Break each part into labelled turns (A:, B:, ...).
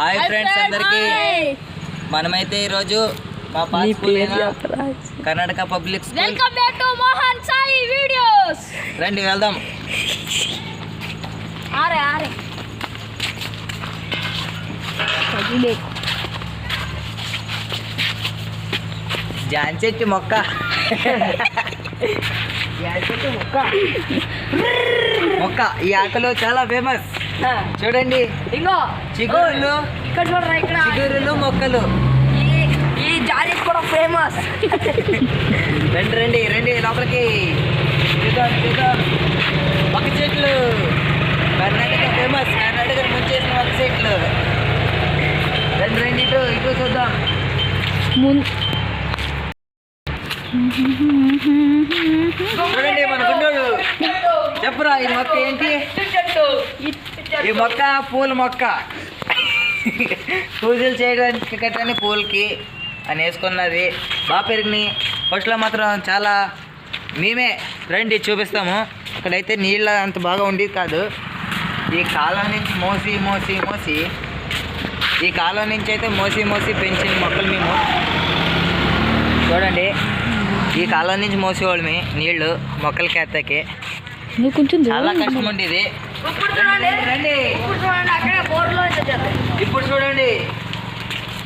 A: Hi friends అందరికీ మనమైతే ఈరోజు మా pass school Karnataka public school
B: welcome back to Mohan Sai videos.
A: రండి వెళ్దాం.
B: ఆరే ఆరే
A: జాన్చెట్టు మొక్క మొక్క ఈ ఆకులు చాలా ఫేమస్. చూడండి
B: ఇంకో
A: చిగురులు,
B: ఇక్కడ చూడరా, ఇక్కడ
A: చిగురులు మొక్కలు.
B: ఈ జారీ కూడా ఫేమస్.
A: రండి రండి రండి లోపలికి. మొక్క చెట్లు కర్ణాటక ఫేమస్. కర్ణాటక ముంచేసిన మొక్క చెట్లు. రండి రండి ఇటు ఇటు చూద్దాం. చూడండి మన గుండోడు. చెప్పురా ఈ మొక్క ఏంటి? ఈ మొక్క పూల మొక్క. పూజలు చేయడానికి కట్టని పూలకి అని వేసుకున్నది. బాగా పెరిగినాయి. ఫస్ట్లో మాత్రం చాలా మేమే రండి చూపిస్తాము. ఇక్కడైతే నీళ్ళ అంత బాగా ఉండేది కాదు. ఈ కాలం నుంచి మోసి మోసి మోసి ఈ కాలం నుంచి అయితే మోసి మోసి పెంచిన మొక్కలు మేము. చూడండి ఈ కాలం నుంచి మోసేవాళ్ళమే నీళ్ళు మొక్కలకి ఎత్తకి. చాలా కష్టం ఉండేది. ఇప్పుడు చూడండి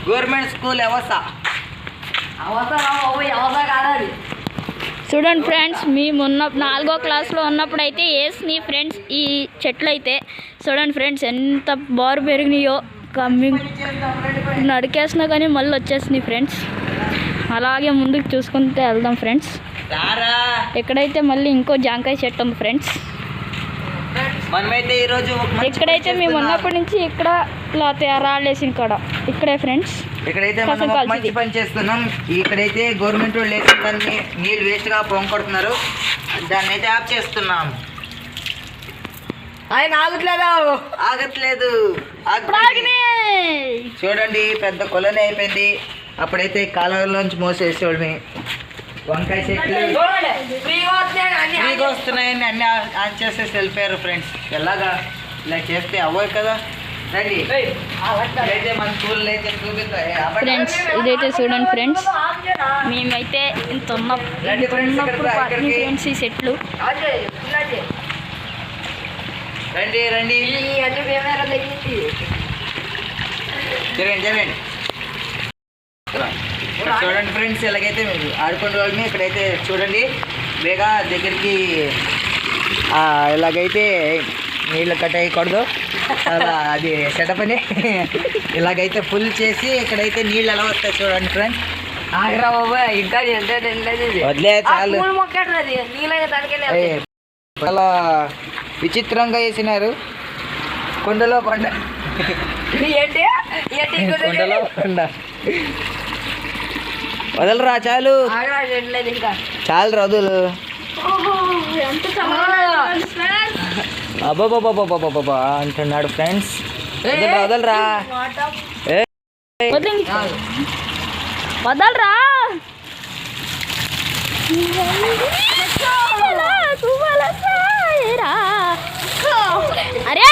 A: గవర్నమెంట్ స్కూల్ వ్యవస్థ.
B: చూడండి ఫ్రెండ్స్, మేము 4వ క్లాస్లో ఉన్నప్పుడు అయితే వేసినాయి ఫ్రెండ్స్ ఈ చెట్లు అయితే. చూడండి ఫ్రెండ్స్ ఎంత బారు పెరిగినాయో. నడికేసినా కానీ మళ్ళీ వచ్చేసినాయి ఫ్రెండ్స్. అలాగే ముందుకు చూసుకుంటే వెళ్దాం ఫ్రెండ్స్. ఎక్కడైతే మళ్ళీ ఇంకో జాంకాయ చెట్టు ఉంది ఫ్రెండ్స్. ఇక్కడైతే మేము ఉన్నప్పటి నుంచి ఇక్కడ రాళ్ళేసిన కాడ ఇక్కడే ఫ్రెండ్స్.
A: ఇక్కడైతే మనం మంచి పని చేస్తున్నాం. ఇక్కడైతే గవర్నమెంట్ వాళ్ళు వేసిన దాన్ని నీళ్ళు వేస్ట్గా పొంగొడుతున్నారు. దాన్ని అయితే ఆఫ్ చేస్తున్నాం. ఆయన ఆగట్లేదు. చూడండి పెద్ద కొలని అయిపోయింది. అప్పుడైతే కాలువలోంచి మోసేసేవాళ్ళమే. వంకాయ చెట్లు ఫ్రీగా వస్తున్నాయని అన్ని ఆన్ చేసేసి వెళ్ళిపోయారు ఫ్రెండ్స్. ఎలాగా ఇలా చేస్తే అవ్వదు కదా. రండి అయితే మన స్కూల్లో అయితే చూపిస్తాయి
B: ఫ్రెండ్స్. ఇదైతే చూడండి ఫ్రెండ్స్, మేమైతే ఇంత ఉన్నప్పుడు ఫ్రెండ్స్ ఈ చెట్లు.
A: రండి రండి జరగండి జరగండి. చూడండి ఫ్రెండ్స్ ఎలాగైతే ఆడుకునే వాళ్ళని. ఇక్కడైతే చూడండి బేగా దగ్గరికి ఇలాగైతే నీళ్ళు కట్ అయ్యకూడదు. అలా అది సెటప్ అని ఇలాగైతే ఫుల్ చేసి ఇక్కడైతే నీళ్ళు ఎలా వస్తాయి చూడండి ఫ్రెండ్స్. వదిలే చాలు. చాలా విచిత్రంగా వేసినారు. కొండలో కొండ కొండలో కొండ. వదలరా చాలు చాలు రదులు. అబ్బాబాబాబాబాబా అంటున్నాడు ఫ్రెండ్స్. వదలరా
B: వదలరా. అరే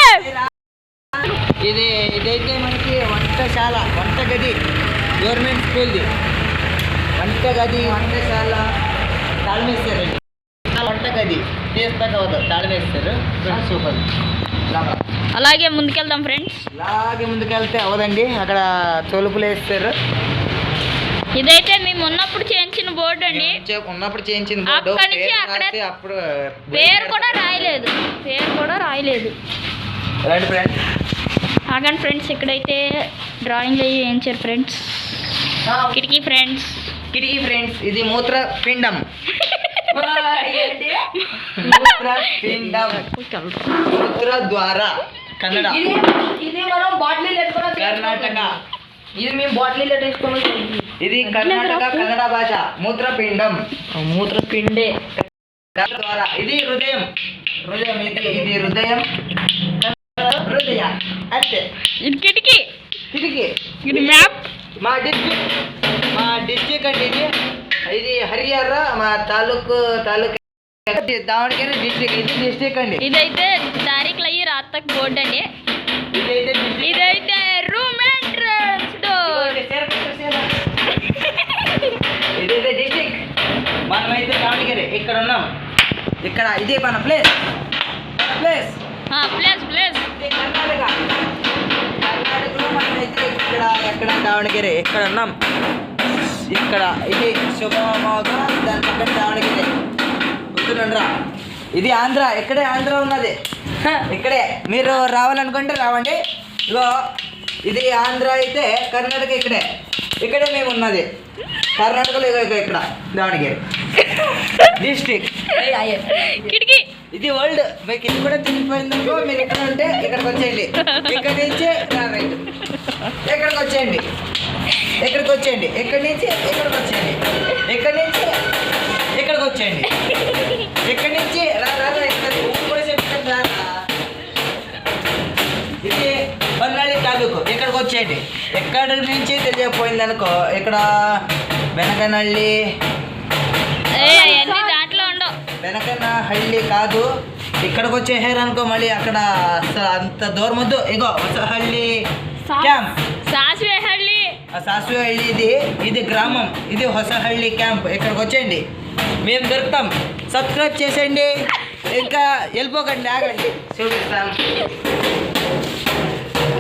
A: ఇదైతే మనకి వంటశాల, వంటగది, గవర్నమెంట్ స్కూల్ది వంటగది, వంటశాల. తాళమేస్తారండి వంటగది చేస్తాక తాళమేస్తారు. సూపర్.
B: అలాగే ముందుకెళ్దాం ఫ్రెండ్స్.
A: అలాగే ముందుకెళ్తే అవదండి, అక్కడ తలుపులు వేస్తారు.
B: ఇదైతే మేము ఉన్నప్పుడు చేయించిన బోర్డు అండి.
A: ఉన్నప్పుడు చేయించిన బోర్డు. అప్పుడు
B: పేరు కూడా రాయలేదు, పేరు కూడా రాయలేదు.
A: రండి ఫ్రెండ్స్.
B: ఆగండి ఫ్రెండ్స్, ఇక్కడైతే డ్రాయింగ్ అయ్యి వేయించారు ఫ్రెండ్స్. కిటికీ ఫ్రెండ్స్,
A: కిటికీ ఫ్రెండ్స్. ఇది మూత్రపిండం. మూత్ర ద్వారా కన్నడ కర్ణాటక.
B: ఇది మేము బాటిల్
A: ఇది కర్ణాటక కన్నడ భాష. మూత్రపిండం,
B: మూత్రపిండే
A: ద్వారా. ఇది హృదయం, హృదయం. ఇది హృదయం, హృదయ అంతే.
B: ఇది కిటికీ,
A: కిటికీ.
B: ఇది మ్యాప్.
A: మా డిస్ట్రిక్ట్ అండి ఇది. ఇది హరియాణ మా తాలూకు దావణగిరి డిస్ట్రిక్ట్. ఇది డిస్ట్రిక్ట్ అండి.
B: ఇదైతే తారీఖులు అయ్యి రాతకు బోర్డు అండి.
A: ఇదైతే
B: రూమ్
A: ఇక్కడ ఇది మన ప్లేస్ ప్లేస్
B: ప్లేస్
A: ఇది కర్ణాటకలో మనమైతే ఇక్కడ ఎక్కడ దావణగిరి ఎక్కడ ఉన్నాం ఇక్కడ ఇది శుభమోగా దాని పక్కన దావణగిరి గుర్తుండరా ఇది ఆంధ్ర ఇక్కడే ఆంధ్ర ఉన్నది ఇక్కడే మీరు రావాలనుకుంటే రావండి ఇగో ఇది ఆంధ్ర అయితే కర్ణాటక ఇక్కడే మేము ఉన్నది కర్ణాటకలో ఇక్కడ దావణగిరి డిస్ట్రిక్ట్
B: కిటికీ
A: ఇది వరల్డ్ మీకు ఇది కూడా తిరిగిపోయిందనుకో మీరు ఇక్కడ ఉంటే ఇక్కడికి వచ్చేయండి ఇక్కడ నుంచి రైట్ ఎక్కడికి వచ్చేయండి ఎక్కడికి వచ్చేయండి ఎక్కడి నుంచి ఇక్కడికి వచ్చేయండి ఎక్కడి నుంచి ఇక్కడికి వచ్చేయండి ఎక్కడి నుంచి రా కూడా చెప్తాను రా ఇది పన్నాళి తాలూకు ఇక్కడికి వచ్చేయండి ఎక్కడి నుంచి తెలియకపోయిందనుకో ఇక్కడ వెనకనహళ్ళి
B: దాంట్లో ఉండవు
A: వెనకనహళ్ళి కాదు ఇక్కడికి వచ్చేసారు అనుకో మళ్ళీ అక్కడ అసలు అంత దూరం వద్దు ఇగో హొసహళ్ళి క్యాంప్
B: సాసివేహళ్ళి
A: సాసివేహళ్ళి ఇది గ్రామం ఇది హొసహళ్ళి క్యాంప్ ఇక్కడికి వచ్చేయండి మేము దొరుకుతాం సబ్స్క్రైబ్ చేసేయండి ఇంకా వెళ్ళిపోకండి ఆగండి చూపిస్తాం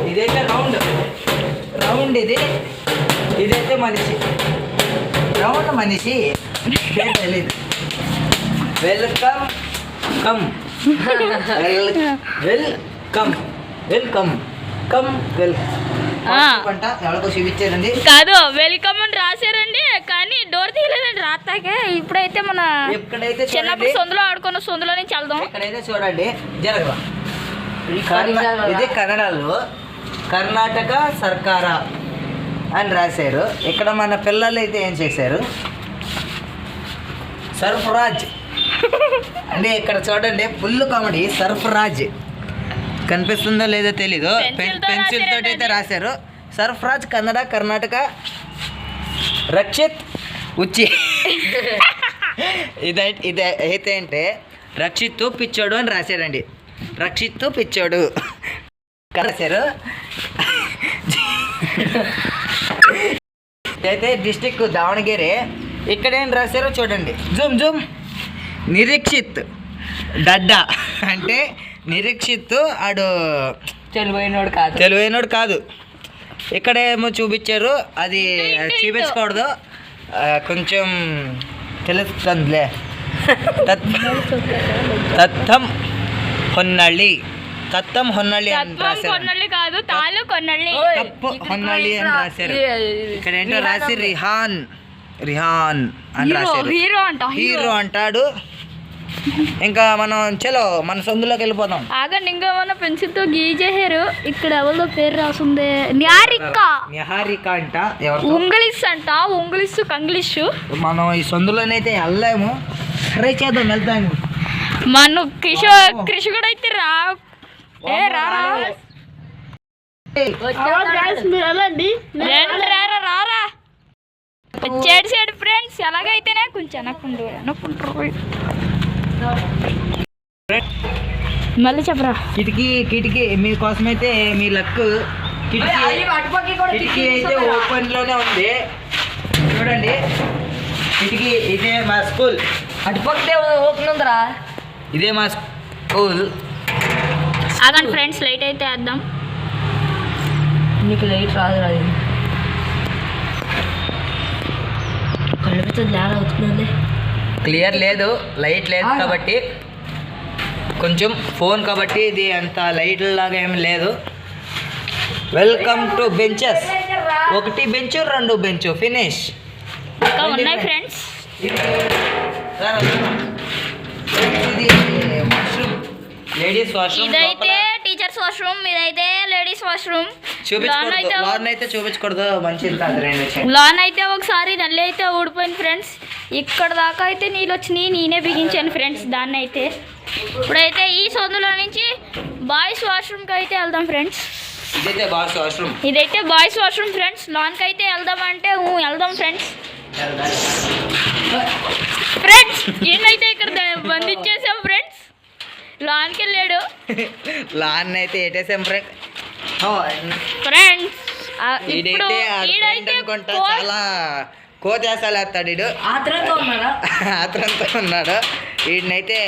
A: ఇదైతే రౌండ్ ఇదైతే మనిషి రౌండ్ మనిషి తెలీదు వెల్కమ్ కమ్ వెల్కమ్ పంట ఎవరికో చూపించారండి
B: కాదు వెల్కమ్ అని రాశారండి కానీ డోర్ తీయలేదండి రాత్తాకే ఇప్పుడైతే మన
A: ఎక్కడైతే
B: చిన్నప్పుడు సొందులో ఆడుకున్న సొందులో నుంచి వెళ్దాం
A: ఇక్కడైతే చూడండి జరగవా ఇది కన్నడలో కర్ణాటక సర్కార అని రాశారు ఇక్కడ మన పిల్లలు అయితే ఏం చేశారు సర్ఫరాజ్ అంటే ఇక్కడ చూడండి ఫుల్ కామెడీ సర్ఫరాజ్ కనిపిస్తుందో లేదో తెలీదు పెన్సిల్ తోటి అయితే రాశారు సర్ఫరాజ్ కన్నడ కర్ణాటక రక్షిత్ ఉచ్చి ఇది అయితే అంటే రక్షిత్తు పిచ్చోడు అని రాశారండి రక్షిత్తు పిచ్చోడు రాశారు అయితే డిస్టిక్ దావణగిరి ఇక్కడ ఏం రాశారో చూడండి జూమ్ నిరీక్షిత్ డడ్డా అంటే నిరీక్షిత్ ఆడు తెలివైనోడు కాదు ఇక్కడేమో చూపించారు అది చూపించకూడదు కొంచెం తెలుస్తుందిలే తత్తం హొన్నళ్ళి అని రాశారు హొన్నళ్ళి అని రాశారు ఇక్కడ ఏంటో రాసి రిహాన్ అని రాశారు హీరో అంటాడు ఇంకా మనం చలో మన సందులోకి వెళ్ళిపోదాం
B: ఆగండి ఇంకా మన పెన్సిల్ తో గీజేసారు ఇక్కడ ఎవరిదో పేరు రాసింది నిహారిక అంట ఉంగ్లీష్ కంగ్లీష్
A: మనం ఈ సందులోనైతే వెళ్ళాము ట్రై చేద్దాం వెళ్తాము
B: మన కృషి కూడా అయితే రారా వచ్చేడు ఫ్రెండ్స్ ఎలాగైతేనే కొంచెం అనుకుంటారు మళ్ళీ చెప్పరా
A: కిటికీ మీకోసమైతే మీ లక్ కిటికీ అయితే ఓపెన్ లోనే ఉంది చూడండి కిటికీ ఇదే మా స్కూల్
C: అటుపక్కనే ఓపెన్ ఉందిరా
A: ఇదే మా స్కూల్
B: ఆగండి ఫ్రెండ్స్ లైట్ అయితే వేద్దాం
C: నీకు లైట్ రాదు కళ్ళతో లేరా అవుతుంది
A: క్లియర్ లేదు లైట్ లేదు కాబట్టి కొంచెం ఫోన్ కాబట్టి ఇది అంత లైట్ లాగా ఏమి లేదు welcome to benches 1 bench 2 bench finish
B: ఇంకా ఉన్నాయి ఫ్రెండ్స్
A: ఇది వాష్రూమ్ లేడీస్ వాష్రూమ్
B: ఇదైతే టీచర్స్ వాష్రూమ్ ఇదైతే లేడీస్ వాష్రూమ్
A: లాన్ అయితే చూపించకూడదు మంచిది కాదు
B: లాన్ అయితే ఒకసారి నల్లి అయితే ఊడిపోయింది ఫ్రెండ్స్ ఇక్కడ దాకా అయితే నీళ్ళు వచ్చినాయి నేనే బిగించాను ఫ్రెండ్స్ దాన్ని అయితే ఇప్పుడైతే ఈ సొందులో నుంచి బాయ్స్ వాష్రూమ్కి అయితే వెళ్దాం ఫ్రెండ్స్ ఇదైతే బాయ్స్ వాష్రూమ్ ఫ్రెండ్స్ లాన్కి అయితే వెళ్దామంటే వెళ్దాం ఫ్రెండ్స్ ఏంటైతే ఇక్కడ బంధించేసాం ఫ్రెండ్స్ లాన్కి వెళ్ళాడు
A: లాన్ అయితే ఏటేసాం
B: ఫ్రెండ్స్
A: అనుకుంటా చాలా కోతేసాలు వేస్తాడు ఆత్రంతో ఉన్నాడు వీడినైతే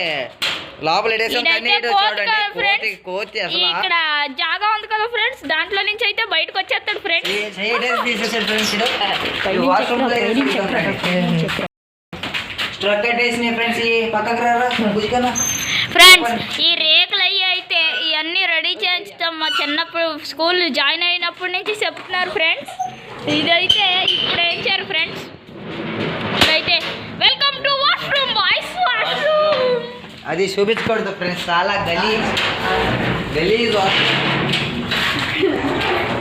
A: లోపల ఎడేసాం కానీ
B: ఇదైతే
A: ఇటు
B: కోతి
A: చూడండి
B: కాదు
A: కోతి
B: ఫ్రెండ్స్.
A: కోతి అసలు
B: ఇక్కడ జాగా ఉంది కదా ఫ్రెండ్స్, దాంట్లో నుంచి అయితే బయటకు వచ్చేస్తాడు ఫ్రెండ్స్.
A: తీసేసాడు ఫ్రెండ్స్ స్ట్రక్ కట్టేసినాయి ఫ్రెండ్స్. ఈ పక్కకు రారా బుజ్జికన్నా.
B: ఫ్రెండ్స్ ఈ రేకులు అయ్యి అయితే ఇవన్నీ రెడీ చేయించుతాం. మా చిన్నప్పుడు స్కూల్ జాయిన్ అయినప్పటి నుంచి చెప్తున్నారు ఫ్రెండ్స్. ఇదైతే ఇప్పుడు వేయించారు ఫ్రెండ్స్. ఇప్పుడైతే welcome to washroom boys washroom.
A: అది చూపించకూడదు ఫ్రెండ్స్, చాలా గలీజ్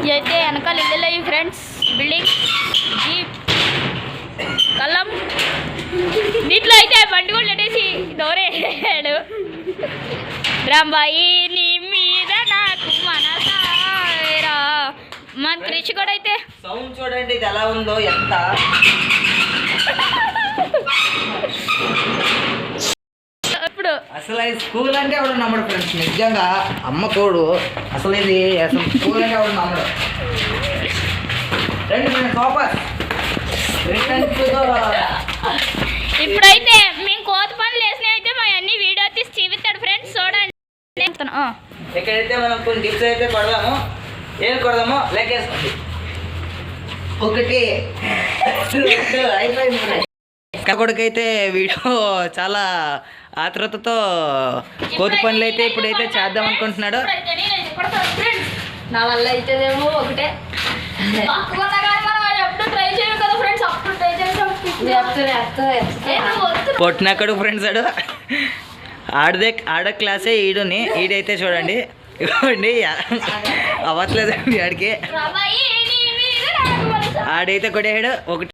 B: ఇదైతే వెనకాల ఇల్లు అయ్యి ఫ్రెండ్స్, బిల్డింగ్ జీప్ కళ్ళం. దీంట్లో అయితే బండి కూడా పెట్టేసి డోరేసాడు. రాంబాయి నీ మీద నాకు మనసారా. మన క్రిష్ కూడా అయితే
A: సౌండ్ చూడండి ఇది ఎలా ఉందో, ఎంత
B: ఇప్పుడు
A: అసలు ఇది స్కూల్ అంటే ఎవడు నమ్మడు ఫ్రెండ్స్. నిజంగా అమ్మ తోడు అసలు ఇది అసలు స్కూల్ అంటే ఎవడు నమ్మడు. రండి ఫ్రెండ్స్ వాపస్
B: ఇప్పుడైతే మేము కోత పనులు వేసినవి అయితే మా అన్ని వీడియో తీసి చూపిస్తాడు ఫ్రెండ్స్, చూడండి.
A: ఇక్కడైతే మనం కొన్ని టిప్స్ అయితే కొడదాము. ఏం కొడదామో లెక్కేసుకోండి. ఒకటి అయిపోయింది. కొడుకైతే వీడియో చాలా ఆతృతతో కోతి పనులు అయితే ఇప్పుడైతే చేద్దాం అనుకుంటున్నాడు.
C: నా వల్ల అయితేదేమో ఒకటే
A: పొట్టినక్కడు ఫ్రెండ్స్ ఆడు ఆడ క్లాసే ఈడైతే చూడండి ఇవ్వండి అవ్వట్లేదండి ఆడికి. ఆడైతే కొట్టేసాడు ఒకటి.